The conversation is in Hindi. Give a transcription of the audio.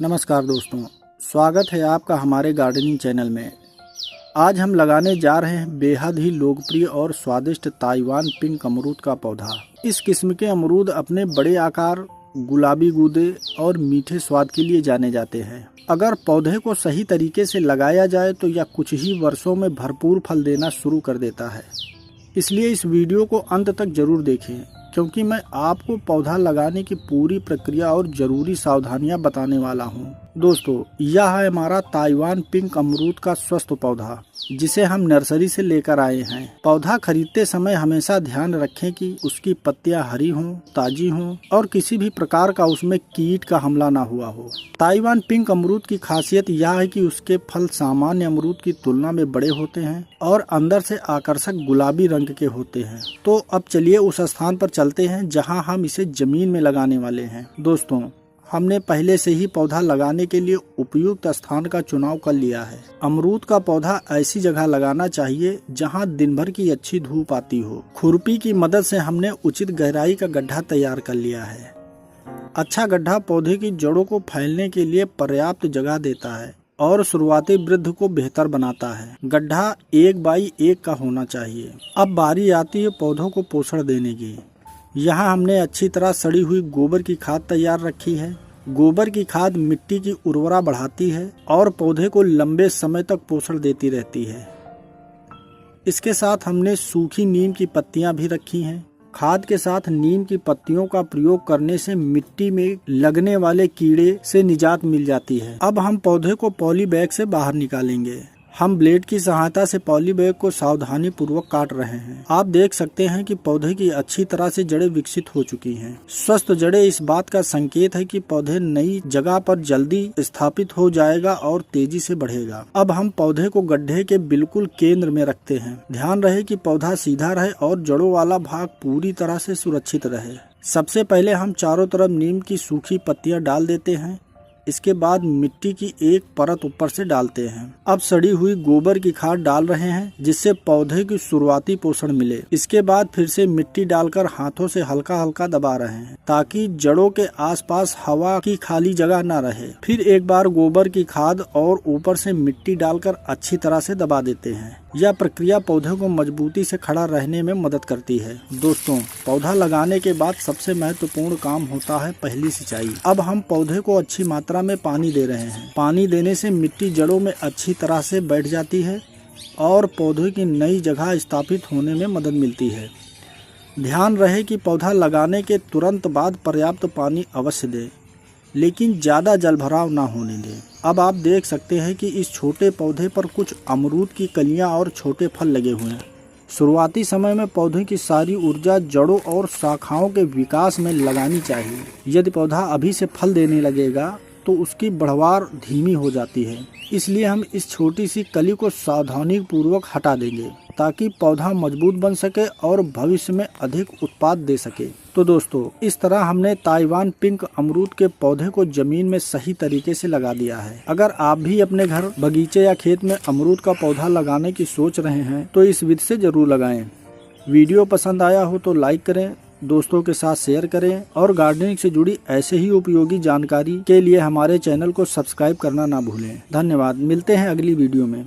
नमस्कार दोस्तों, स्वागत है आपका हमारे गार्डनिंग चैनल में। आज हम लगाने जा रहे हैं बेहद ही लोकप्रिय और स्वादिष्ट ताइवान पिंक अमरूद का पौधा। इस किस्म के अमरूद अपने बड़े आकार, गुलाबी गूदे और मीठे स्वाद के लिए जाने जाते हैं। अगर पौधे को सही तरीके से लगाया जाए तो यह कुछ ही वर्षों में भरपूर फल देना शुरू कर देता है। इसलिए इस वीडियो को अंत तक जरूर देखें, क्योंकि मैं आपको पौधा लगाने की पूरी प्रक्रिया और ज़रूरी सावधानियां बताने वाला हूं। दोस्तों, यह है हमारा ताइवान पिंक अमरूद का स्वस्थ पौधा, जिसे हम नर्सरी से लेकर आए हैं। पौधा खरीदते समय हमेशा ध्यान रखें कि उसकी पत्तियां हरी हों, ताजी हों और किसी भी प्रकार का उसमें कीट का हमला ना हुआ हो। ताइवान पिंक अमरूद की खासियत यह है कि उसके फल सामान्य अमरूद की तुलना में बड़े होते हैं और अंदर से आकर्षक गुलाबी रंग के होते हैं। तो अब चलिए उस स्थान पर चलते हैं जहां हम इसे जमीन में लगाने वाले हैं। दोस्तों, हमने पहले से ही पौधा लगाने के लिए उपयुक्त स्थान का चुनाव कर लिया है। अमरूद का पौधा ऐसी जगह लगाना चाहिए जहां दिन भर की अच्छी धूप आती हो। खुरपी की मदद से हमने उचित गहराई का गड्ढा तैयार कर लिया है। अच्छा गड्ढा पौधे की जड़ों को फैलने के लिए पर्याप्त जगह देता है और शुरुआती वृद्धि को बेहतर बनाता है। गड्ढा 1 बाई 1 का होना चाहिए। अब बारी आती है पौधों को पोषण देने की। यहाँ हमने अच्छी तरह सड़ी हुई गोबर की खाद तैयार रखी है। गोबर की खाद मिट्टी की उर्वरता बढ़ाती है और पौधे को लंबे समय तक पोषण देती रहती है। इसके साथ हमने सूखी नीम की पत्तियां भी रखी हैं। खाद के साथ नीम की पत्तियों का प्रयोग करने से मिट्टी में लगने वाले कीड़े से निजात मिल जाती है। अब हम पौधे को पॉली बैग से बाहर निकालेंगे। हम ब्लेड की सहायता से पॉली बैग को सावधानी पूर्वक काट रहे हैं। आप देख सकते हैं कि पौधे की अच्छी तरह से जड़ें विकसित हो चुकी हैं। स्वस्थ जड़ें इस बात का संकेत है कि पौधे नई जगह पर जल्दी स्थापित हो जाएगा और तेजी से बढ़ेगा। अब हम पौधे को गड्ढे के बिल्कुल केंद्र में रखते हैं। ध्यान रहे कि पौधा सीधा रहे और जड़ों वाला भाग पूरी तरह से सुरक्षित रहे। सबसे पहले हम चारों तरफ नीम की सूखी पत्तियां डाल देते हैं। इसके बाद मिट्टी की एक परत ऊपर से डालते हैं। अब सड़ी हुई गोबर की खाद डाल रहे हैं, जिससे पौधे की शुरुआती पोषण मिले। इसके बाद फिर से मिट्टी डालकर हाथों से हल्का हल्का दबा रहे हैं, ताकि जड़ों के आसपास हवा की खाली जगह न रहे। फिर एक बार गोबर की खाद और ऊपर से मिट्टी डालकर अच्छी तरह से दबा देते हैं। यह प्रक्रिया पौधे को मजबूती से खड़ा रहने में मदद करती है। दोस्तों, पौधा लगाने के बाद सबसे महत्वपूर्ण काम होता है पहली सिंचाई। अब हम पौधे को अच्छी मात्रा में पानी दे रहे हैं। पानी देने से मिट्टी जड़ों में अच्छी तरह से बैठ जाती है और पौधे की नई जगह स्थापित होने में मदद मिलती है। ध्यान रहे कि पौधा लगाने के तुरंत बाद पर्याप्त पानी अवश्य दें, लेकिन ज़्यादा जलभराव ना होने दें। अब आप देख सकते हैं कि इस छोटे पौधे पर कुछ अमरूद की कलियां और छोटे फल लगे हुए हैं। शुरुआती समय में पौधे की सारी ऊर्जा जड़ों और शाखाओं के विकास में लगानी चाहिए। यदि पौधा अभी से फल देने लगेगा तो उसकी बढ़वार धीमी हो जाती है। इसलिए हम इस छोटी सी कली को सावधानी पूर्वक हटा देंगे, ताकि पौधा मजबूत बन सके और भविष्य में अधिक उत्पाद दे सके। तो दोस्तों, इस तरह हमने ताइवान पिंक अमरूद के पौधे को जमीन में सही तरीके से लगा दिया है। अगर आप भी अपने घर, बगीचे या खेत में अमरूद का पौधा लगाने की सोच रहे हैं तो इस विधि से जरूर लगाएं। वीडियो पसंद आया हो तो लाइक करें, दोस्तों के साथ शेयर करें और गार्डनिंग से जुड़ी ऐसे ही उपयोगी जानकारी के लिए हमारे चैनल को सब्सक्राइब करना ना भूलें। धन्यवाद। मिलते हैं अगली वीडियो में।